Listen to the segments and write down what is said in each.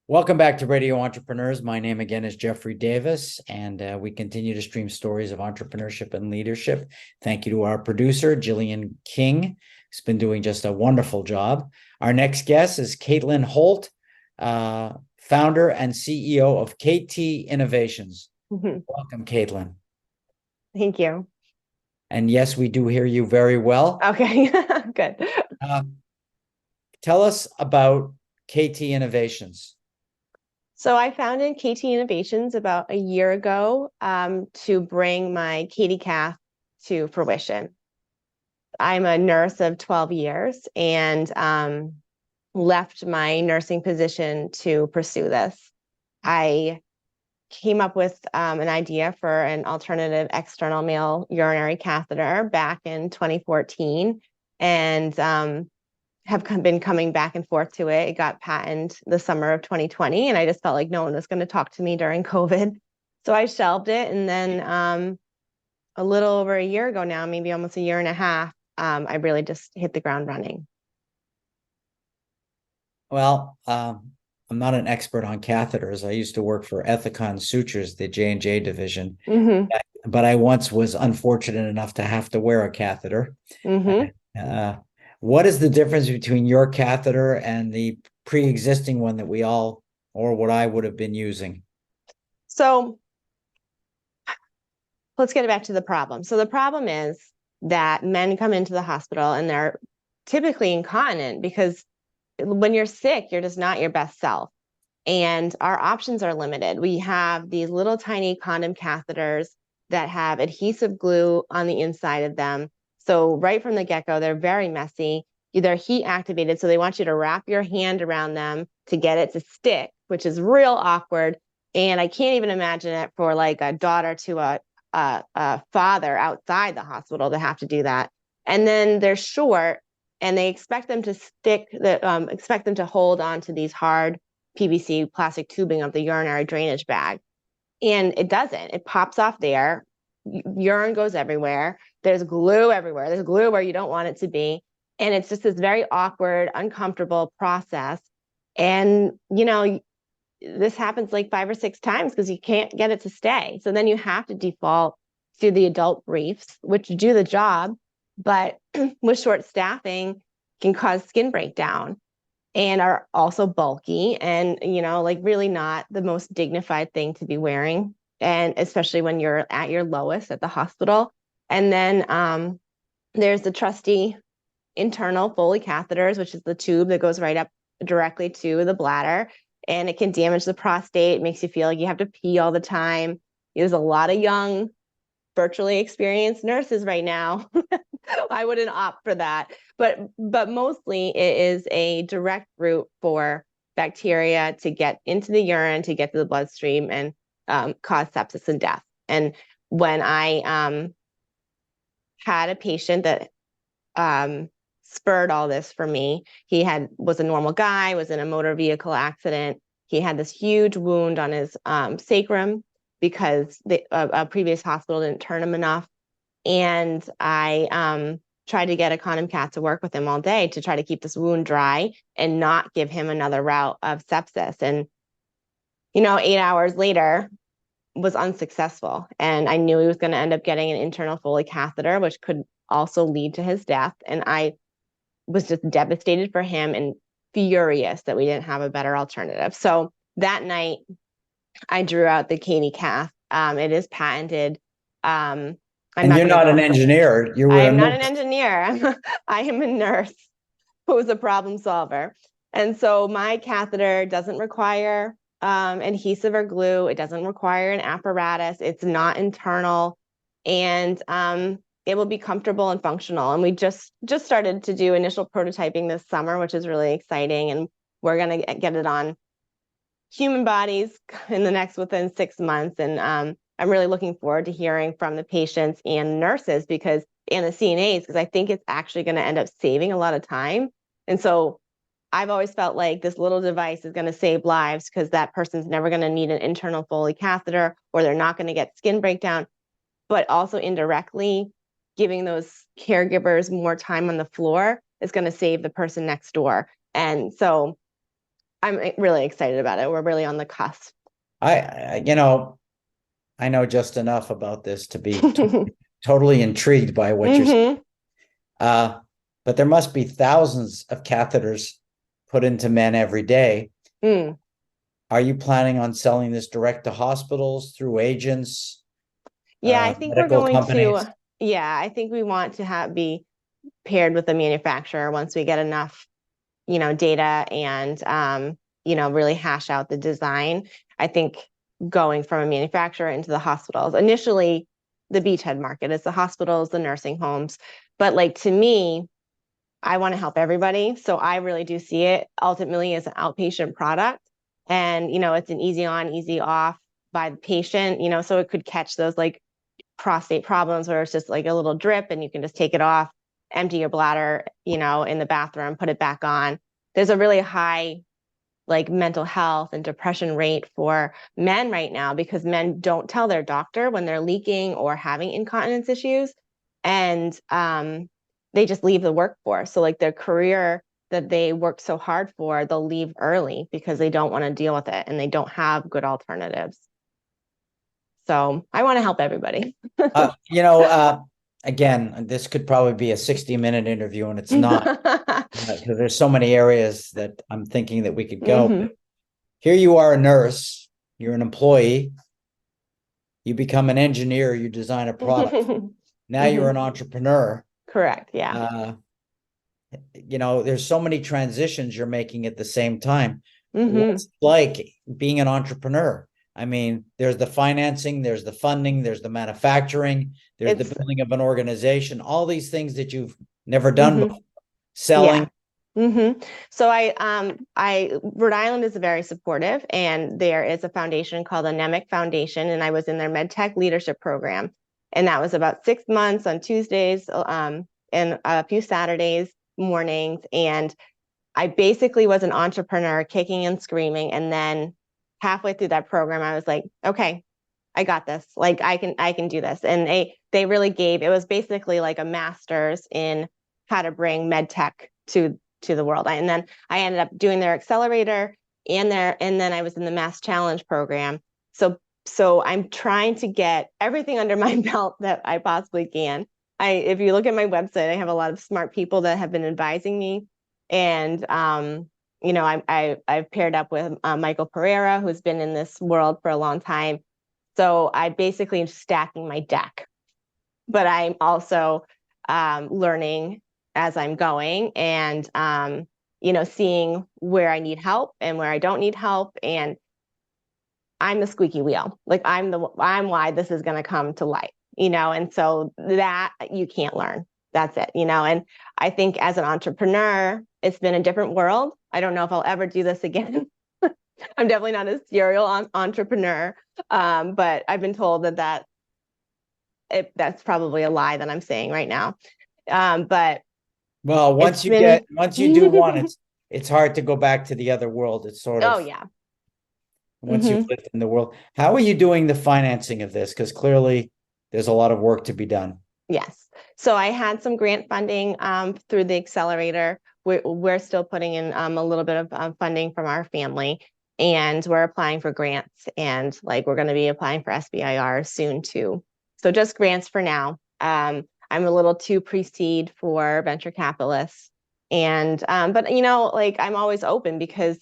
Welcome back to Radio Entrepreneurs. My name again is Jeffrey Davis, and we continue to stream stories of entrepreneurship and leadership. Thank you to our producer, Jillian King, who's been doing just a wonderful job. Our next guest is Katelyn Holt, founder and CEO of KT Innovations. Welcome, Katelyn. Thank you. And yes, we do hear you very well. Okay, good. Tell us about KT Innovations. So I founded KT Innovations about a year ago to bring my Cath to fruition. I'm a nurse of 12 years and left my nursing position to pursue this. I came up with an idea for an alternative external male urinary catheter back in 2014 and have been coming back and forth to it. It got patented the summer of 2020, and I just felt like no one was going to talk to me during COVID. So I shelved it, and then a little over a year ago now, maybe almost a year and a half, I really just hit the ground running. Well, I'm not an expert on catheters. I used to work for Ethicon Sutures, the J&J division, but I once was unfortunate enough to have to wear a catheter. What is the difference between your catheter and the pre-existing one that we all, or what I would have been using? So let's get back to the problem. So the problem is that men come into the hospital and they're typically incontinent because when you're sick, you're just not your best self. And our options are limited. We have these little tiny condom catheters that have adhesive glue on the inside of them. So right from the get-go, they're very messy. They're heat activated, so they want you to wrap your hand around them to get it to stick, which is real awkward. And I can't even imagine it for like a daughter to a father outside the hospital to have to do that. And then they're short, and they expect them to expect them to hold on to these hard PVC plastic tubing of the urinary drainage bag. And it doesn't. It pops off there. Urine goes everywhere. There's glue everywhere. There's glue where you don't want it to be. And it's just this very awkward, uncomfortable process. And, you know, this happens like 5 or 6 times because you can't get it to stay. So then you have to default to the adult briefs, which do the job, but with short staffing can cause skin breakdown and are also bulky and, you know, like really not the most dignified thing to be wearing. And especially when you're at your lowest at the hospital. And then there's the trusty internal Foley catheters, which is the tube that goes right up directly to the bladder. And it can damage the prostate. It makes you feel like you have to pee all the time. There's a lot of young, virtually experienced nurses right now. I wouldn't opt for that. But mostly it is a direct route for bacteria to get into the urine, to get to the bloodstream and cause sepsis and death. And when I had a patient that spurred all this for me, he was a normal guy, was in a motor vehicle accident. He had this huge wound on his sacrum because a previous hospital didn't turn him enough. And I tried to get a condom cat to work with him all day to try to keep this wound dry and not give him another route of sepsis. And, you know, 8 hours later was unsuccessful. And I knew he was going to end up getting an internal Foley catheter, which could also lead to his death. And I was just devastated for him and furious that we didn't have a better alternative. So that night I drew out the Cath. It is patented. And you're not an engineer. I am not an engineer. I am a nurse who's a problem solver. And so my catheter doesn't require adhesive or glue. It doesn't require an apparatus. It's not internal, and it will be comfortable and functional. And we just started to do initial prototyping this summer, which is really exciting. And we're going to get it on human bodies within 6 months. And I'm really looking forward to hearing from the patients and nurses and the CNAs, because I think it's actually going to end up saving a lot of time. And so I've always felt like this little device is going to save lives because that person's never going to need an internal Foley catheter, or they're not going to get skin breakdown, but also indirectly giving those caregivers more time on the floor is going to save the person next door. And so I'm really excited about it. We're really on the cusp. You know, I know just enough about this to be totally intrigued by what you're saying. Hmm. But there must be thousands of catheters put into men every day. Mm. Are you planning on selling this direct to hospitals through agents, Yeah, I think we're medical going companies? to, yeah, I think we want to be paired with the manufacturer once we get enough, data and, really hash out the design. I think going from a manufacturer into the hospitals, initially the beachhead market is the hospitals, the nursing homes. But like to me, I want to help everybody. So I really do see it ultimately as an outpatient product. And, it's an easy on, easy off by the patient, so it could catch those like prostate problems where it's just like a little drip and you can just take it off, empty your bladder, in the bathroom, put it back on. There's a really high like mental health and depression rate for men right now because men don't tell their doctor when they're leaking or having incontinence issues. And they just leave the workforce. So like their career that they worked so hard for, they'll leave early because they don't want to deal with it and they don't have good alternatives. So I want to help everybody. You know, again, this could probably be a 60-minute interview, and it's not, because there's so many areas that I'm thinking that we could go. Hmm. Here you are, a nurse, you're an employee, you become an engineer, you design a product. Now you're an entrepreneur. Correct. Yeah. There's so many transitions you're making at the same time. Hmm. What's it like being an entrepreneur? I mean, there's the financing, there's the funding, there's the manufacturing, there's the It's building of an organization, all these things that you've never done before. yeah. Selling. So Rhode Island is very supportive, and there is a foundation called the NEMIC Foundation, and I was in their medtech leadership program, and that was about 6 months on Tuesdays, and a few Saturdays mornings, and I basically was an entrepreneur, kicking and screaming, and then halfway through that program, I was like, okay, I got this. Like I can do this, and they really gave. It was basically like a master's in how to bring medtech to the world. And then I ended up doing their accelerator and then I was in the Mass Challenge program. So I'm trying to get everything under my belt that I possibly can. If you look at my website, I have a lot of smart people that have been advising me, and I've paired up with Michael Pereira, who's been in this world for a long time. So I basically am stacking my deck, but I'm also learning as I'm going, and seeing where I need help and where I don't need help. And I'm the squeaky wheel. Like I'm why this is going to come to light, and so that you can't learn. That's it, and I think as an entrepreneur, it's been a different world. I don't know if I'll ever do this again. I'm definitely not a serial entrepreneur, but I've been told that's probably a lie that I'm saying right now. But Well, it's been once you do one, it's hard to go back to the other world. It's sort oh of, yeah. once you've Hmm. lived in the world. How are you doing the financing of this? Because clearly there's a lot of work to be done. Yes. So I had some grant funding through the accelerator. We're still putting in a little bit of funding from our family, and we're applying for grants, and like we're going to be applying for SBIR soon too. So just grants for now. I'm a little too pre-seed for venture capitalists, and but like I'm always open because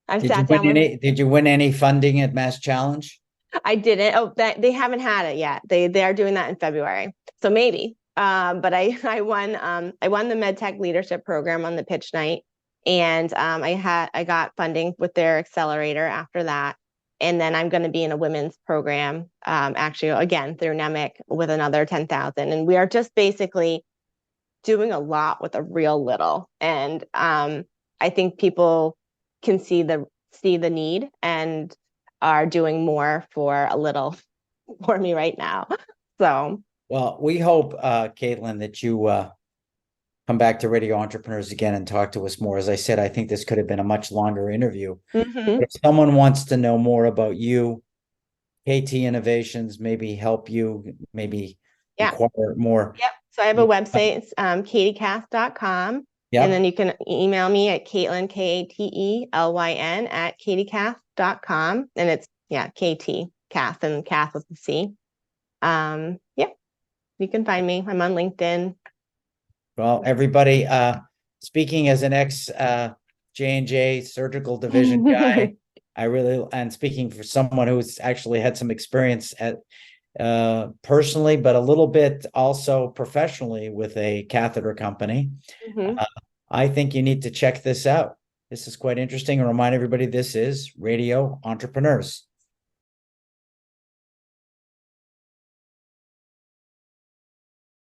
I've Did you sat win down with. any? Did you win any funding at Mass Challenge? I didn't. Oh, that they haven't had it yet. They are doing that in February, so maybe. But I won the MedTech leadership program on the pitch night, and I got funding with their accelerator after that, and then I'm going to be in a women's program, actually again through NEMIC with another 10,000, and we are just basically doing a lot with a real little, and I think people can see the need and are doing more for a little for me right now. So Well, we hope, Katelyn, that you come back to Radio Entrepreneurs again and talk to us more. As I said, I think this could have been a much longer interview. mhm. But if someone wants to know more about you, KT Innovations, maybe help you, maybe Yeah. inquire more. Yep. So I have a website. It's katiecath.com. Yep. And then you can email me at Katelyn, Katelyn at katiecath.com. And it's, KT, Cath, and Cath with the C. Yeah, you can find me. I'm on LinkedIn. Well, everybody, speaking as an ex J&J surgical division guy, and speaking for someone who's actually had some experience at personally, but a little bit also professionally with a catheter company. I think you need to check this out. This is quite interesting. And remind everybody, this is Radio Entrepreneurs.